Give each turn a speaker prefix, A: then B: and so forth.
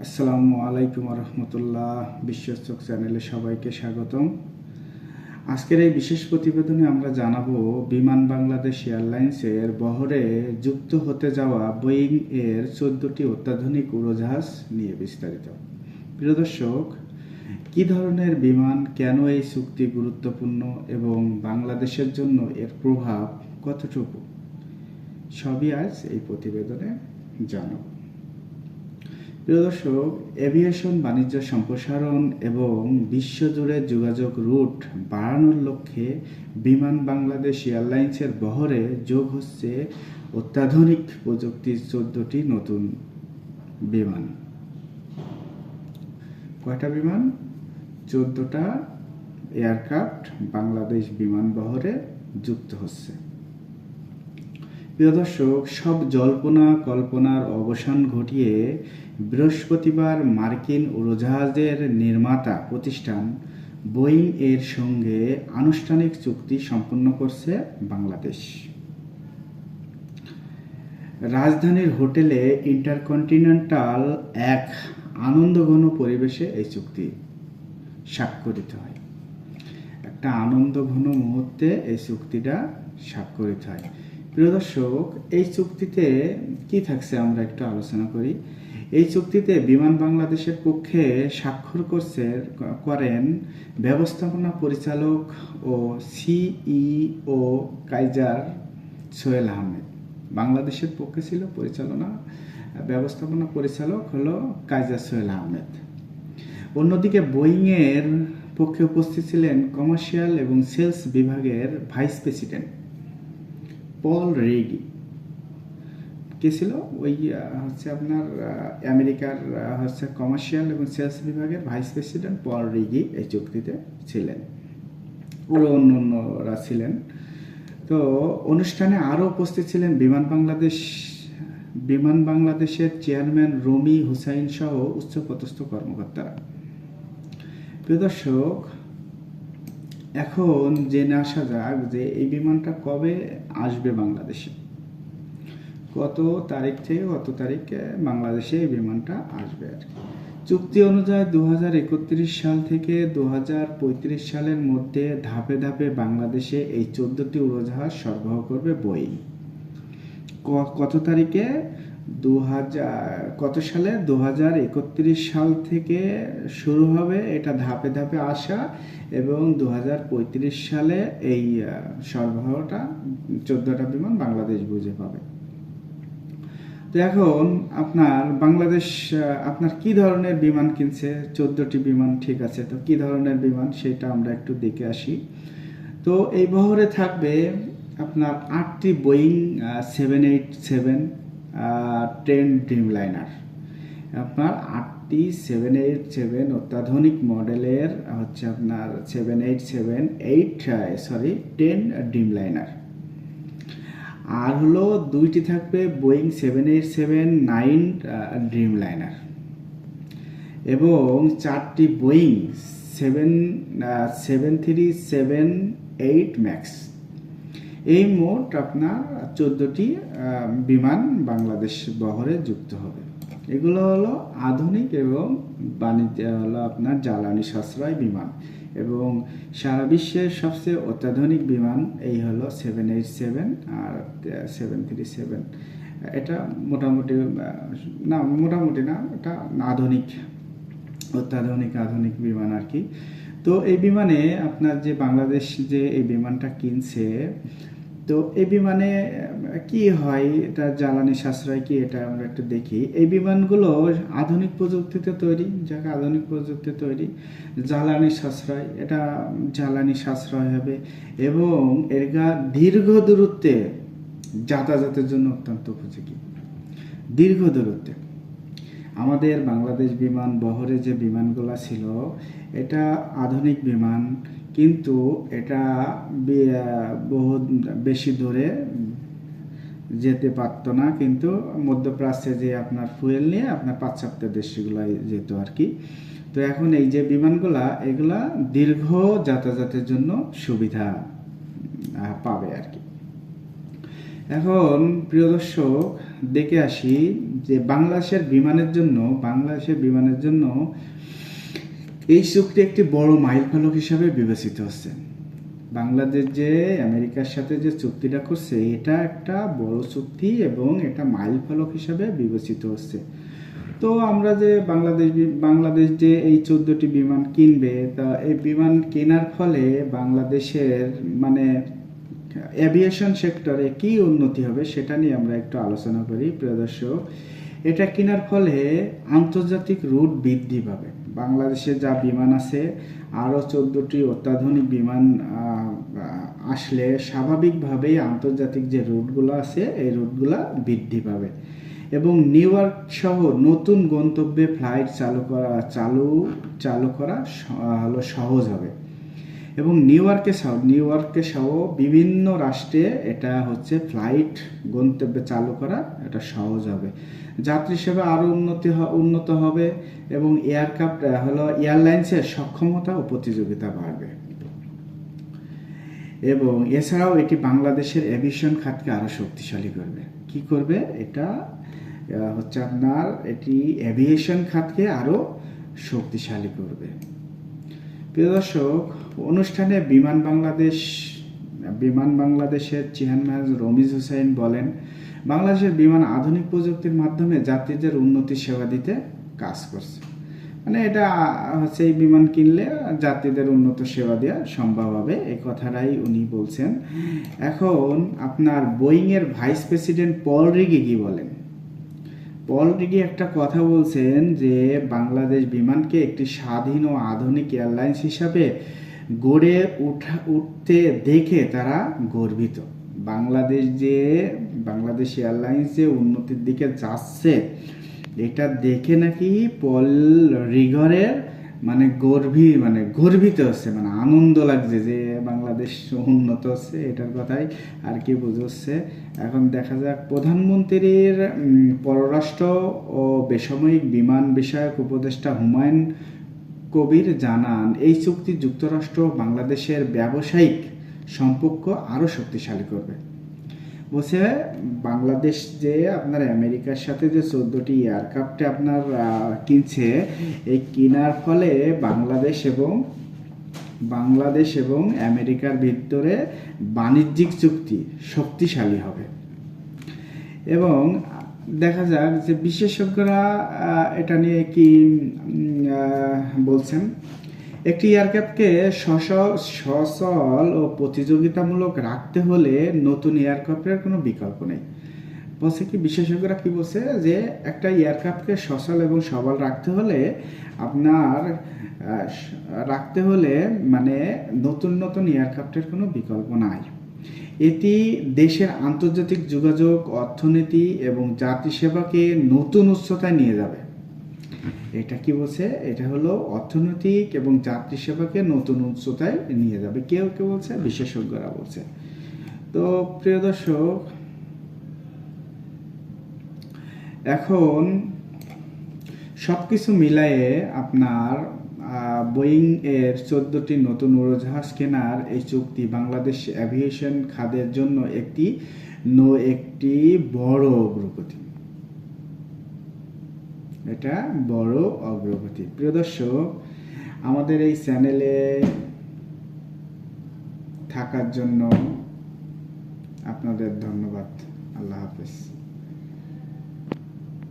A: আসসালামু আলাইকুম রহমতুল্লাহ। বিশ্বচক চ্যানেলে সবাইকে স্বাগতম। আজকের এই বিশেষ প্রতিবেদনে আমরা জানাবো বিমান বাংলাদেশ এয়ারলাইন্সের বহরে যুক্ত হতে যাওয়া বোয়িং এর 14টি অত্যাধুনিক উড়োজাহাজ নিয়ে বিস্তারিত। প্রিয় দর্শক, কী ধরনের বিমান, কেন এই চুক্তি গুরুত্বপূর্ণ এবং বাংলাদেশের জন্য এর প্রভাব কতটুকু, সবই আজ এই প্রতিবেদনে জানাবো। প্রিয় দর্শক, এভিয়েশন বাণিজ্য সম্প্রসারণ এবং বিশ্বজুড়ে যোগাযোগ রুট বাড়ানোর লক্ষ্যে বিমান বাংলাদেশ এয়ারলাইন্সের বহরে যোগ হচ্ছে অত্যাধুনিক প্রযুক্তির 14টি নতুন বিমান। কয়টা বিমান? 14টা এয়ারক্রাফট বাংলাদেশ বিমান বহরে যুক্ত হচ্ছে। প্রিয় দর্শক, সব জল্পনা কল্পনার অবসান ঘটিয়ে বৃহস্পতিবার মার্কিন উড়োজাহাজের নির্মাতা প্রতিষ্ঠান বোয়িং এর সঙ্গে আনুষ্ঠানিক চুক্তি সম্পন্ন করছে বাংলাদেশ। রাজধানীর হোটেলে ইন্টারকন্টিনেন্টাল এক আনন্দঘন পরিবেশে এই চুক্তি স্বাক্ষরিত হয়। একটা আনন্দঘন মুহূর্তে এই চুক্তিটা স্বাক্ষরিত হয়। প্রিয় দর্শক, এই চুক্তিতে কি থাকছে আমরা একটু আলোচনা করি। এই চুক্তিতে বিমান বাংলাদেশের পক্ষে স্বাক্ষর করেন ব্যবস্থাপনা পরিচালক ও সিইও কাইজার সোহেল আহমেদ। বাংলাদেশের পক্ষে ছিল ব্যবস্থাপনা পরিচালক হলো কাইজার সোহেল আহমেদ। অন্যদিকে বোয়িং এর পক্ষে উপস্থিত ছিলেন কমার্শিয়াল এবং সেলস বিভাগের ভাইস প্রেসিডেন্ট পল রিগি। কে ছিল? ওই আপনার আমেরিকার কমার্শিয়াল এবং সেলস বিভাগের ভাইস প্রেসিডেন্ট পল রিগি এই চুক্তিতে ছিলেন। আরও অন্যরা ছিলেন। তো অনুষ্ঠানে আরও উপস্থিত ছিলেন বিমান বাংলাদেশের চেয়ারম্যান রমি হুসাইন সহ উচ্চপদস্থ কর্মকর্তারা। প্রিয় দর্শক, এখন জেনে আসা যাক যে এই বিমানটা কবে আসবে বাংলাদেশে। কত তারিখ থেকে কত তারিখে বাংলাদেশে এই বিমানটা আসবে আর কি। চুক্তি অনুযায়ী 2031 সাল থেকে 2035 সালের মধ্যে ধাপে ধাপে বাংলাদেশে এই 14টি উড়োজাহাজ সরবরাহ করবে বোয়িং। কত তারিখে? কত সালে? 2031 সাল থেকে শুরু হবে এটা ধাপে ধাপে আসা, এবং 2035 সালে এই সরবরাহটা 14টা বিমান বাংলাদেশ বুঝে পাবে। তো এখন বাংলাদেশ আপনার কি ধরনের বিমান কিনছে? 14টি বিমান, ঠিক আছে। তো কি ধরনের বিমান সেটা আমরা একটু দেখে আসি। তো এই বহরে থাকবে আপনার 8টি বোয়িং 787 10 ড্রিমলাইনার। আপনার 8টি 787 অত্যাধুনিক মডেলের আপনার 10 ড্রিমলাইনার। আর হলো 2টি থাকবে বোয়িং 787-9 ড্রিমলাইনার এবং 4টি বোয়িং 737-8 ম্যাক্স। এই মোট আপনার 14টি বিমান বাংলাদেশ বহরে যুক্ত হবে। এগুলো হলো আধুনিক এবং হলো আপনার জ্বালানি সাশ্রয় বিমান, এবং সারা বিশ্বের সবচেয়ে অত্যাধুনিক বিমান এই হলো 787 আর 737। এটা মোটামুটি না, এটা অত্যাধুনিক বিমান আর কি। তো এই বিমানে আপনার যে বাংলাদেশ যে এই বিমানটা কিনছে, তো এই বিমানে কি হয়, এটা জ্বালানি সাশ্রয় কি, এটা আমরা একটু দেখি। এই বিমানগুলো আধুনিক প্রযুক্তিতে তৈরি, জ্বালানি সাশ্রয় হবে, এবং এরা দীর্ঘ দূরত্বে যাতায়াতের জন্য অত্যন্ত উপযোগী। দীর্ঘ দূরত্বে আমাদের বাংলাদেশ বিমান বহরে যে বিমানগুলো ছিল, এটা আধুনিক বিমান, কিন্তু এটা বহু বেশি দূরে যেতে পারত না। কিন্তু মধ্যপ্রাচ্যে যে আপনার ফুয়েল নিয়ে আপনার পাশ্চাত্য দেশগুলোয় যেত আর কি। তো এখন এই যে বিমানগুলা, এগুলা দীর্ঘ যাতায়াতের জন্য সুবিধা পাবে আর কি। এখন প্রিয় দর্শক, দেখে আসি যে বাংলাদেশের বিমানের জন্য এই চুক্তি একটি বড় মাইলফলক হিসাবে বিবেচিত হচ্ছে। বাংলাদেশ যে আমেরিকার সাথে যে চুক্তিটা করছে এটা একটা বড় চুক্তি এবং এটা মাইলফলক হিসাবে বিবেচিত হচ্ছে। তো আমরা যে বাংলাদেশ যে এই 14টি বিমান কিনবে, তা এই বিমান কেনার ফলে বাংলাদেশের মানে এভিয়েশন সেক্টরে কি উন্নতি হবে সেটা নিয়ে আমরা একটু আলোচনা করি। প্রিয় দর্শক, এটা কেনার ফলে আন্তর্জাতিক রুট বৃদ্ধি পাবে। বাংলাদেশে যা বিমান আছে আরও 14টি অত্যাধুনিক বিমান আসলে স্বাভাবিকভাবেই আন্তর্জাতিক যে রুটগুলো আছে এই রুটগুলো বৃদ্ধি পাবে এবং নিউ ইয়র্ক সহ নতুন গন্তব্যে ফ্লাইট চালু করা হলো সহজ হবে এবং নিউ ইয়র্কে সহ বিভিন্ন রাষ্ট্রে এটা হচ্ছে ফ্লাইট গন্তব্যে চালু করা এটা সহজ হবে। যাত্রী সেবা আরও উন্নত হবে এবং এয়ারলাইন্সের সক্ষমতা ও প্রতিযোগিতা বাড়বে এবং এছাড়াও এটি বাংলাদেশের এভিয়েশন খাতকে আরও শক্তিশালী করবে। কি করবে? এটা হচ্ছে আপনার এটি এভিয়েশন খাতকে আরও শক্তিশালী করবে। প্রিয় দর্শক, অনুষ্ঠানে বিমান বাংলাদেশের চেয়ারম্যান রমিজ হুসাইন বলেন, বাংলাদেশের বিমান আধুনিক প্রযুক্তির মাধ্যমে যাত্রীদের উন্নতি সেবা দিতে কাজ করছে। মানে এটা হচ্ছে এই বিমান কিনলে যাত্রীদের উন্নত সেবা দেওয়া সম্ভব হবে, এই কথাটাই উনি বলছেন। এখন আপনার বোয়িংয়ের ভাইস প্রেসিডেন্ট পল রিগি কি বলেন? পল রিগি একটা কথা বলছেন যে বাংলাদেশ বিমানকে একটি স্বাধীন ও আধুনিক এয়ারলাইন্স হিসাবে গড়ে উঠতে দেখে তারা গর্বিত। বাংলাদেশ এয়ারলাইন্স যে উন্নতির দিকে যাচ্ছে এটা দেখে নাকি পল রিগরের গর্বিত হচ্ছে, আনন্দ লাগছে যে বাংলাদেশ উন্নত হচ্ছে, এটার কথাই আর কি বুঝছে। এখন দেখা যাক, প্রধানমন্ত্রীর পররাষ্ট্র ও বেসামরিক বিমান বিষয়ক উপদেষ্টা হুমায়ুন কবির জানান, এই চুক্তি যুক্তরাষ্ট্র বাংলাদেশের ব্যবসায়িক সম্পর্ক আরও শক্তিশালী করবে। বলছে বাংলাদেশ যে আপনার আমেরিকার সাথে যে 14টি এয়ারক্রাফটে আপনার কিনছে, এই কেনার ফলে বাংলাদেশ এবং আমেরিকার ভিতরে বাণিজ্যিক চুক্তি শক্তিশালী হবে এবং দেখা যাক যে বিশেষজ্ঞরা এটা নিয়ে কি বলছেন। একটি এয়ারক্রাফটকে সচল ও প্রতিযোগিতামূলক রাখতে হলে নতুন এয়ারক্রাফটের কোনো বিকল্প নেই। বলছে কি, বিশেষজ্ঞরা কি বলছে যে একটা এয়ারক্রাফটকে সচল এবং সবল রাখতে হলে নতুন এয়ারক্রাফটের কোনো বিকল্প নাই। এটি দেশের আন্তর্জাতিক যোগাযোগ, অর্থনীতি এবং যাত্রী সেবাকে নতুন উচ্চতায় নিয়ে যাবে। এটা কি বলছে? এটা হলো অর্থনৈতিক এবং যাত্রী সেবাকে নতুন উচ্চতায় নিয়ে যাবে। কেউ বলছে, বিশেষজ্ঞরা বলছে। তো প্রিয় দর্শক, এখন সবকিছু মিলায়ে আপনার বোয়িং এর 14টি নতুন উড়োজাহাজ কেনার এই চুক্তি বাংলাদেশ এভিয়েশন খাতের জন্য একটি বড় অগ্রগতি। এটা বড় অগ্রগতি। প্রিয় দর্শক, আমাদের এই চ্যানেলে থাকার জন্য আপনাদের ধন্যবাদ। আল্লাহ হাফেজ।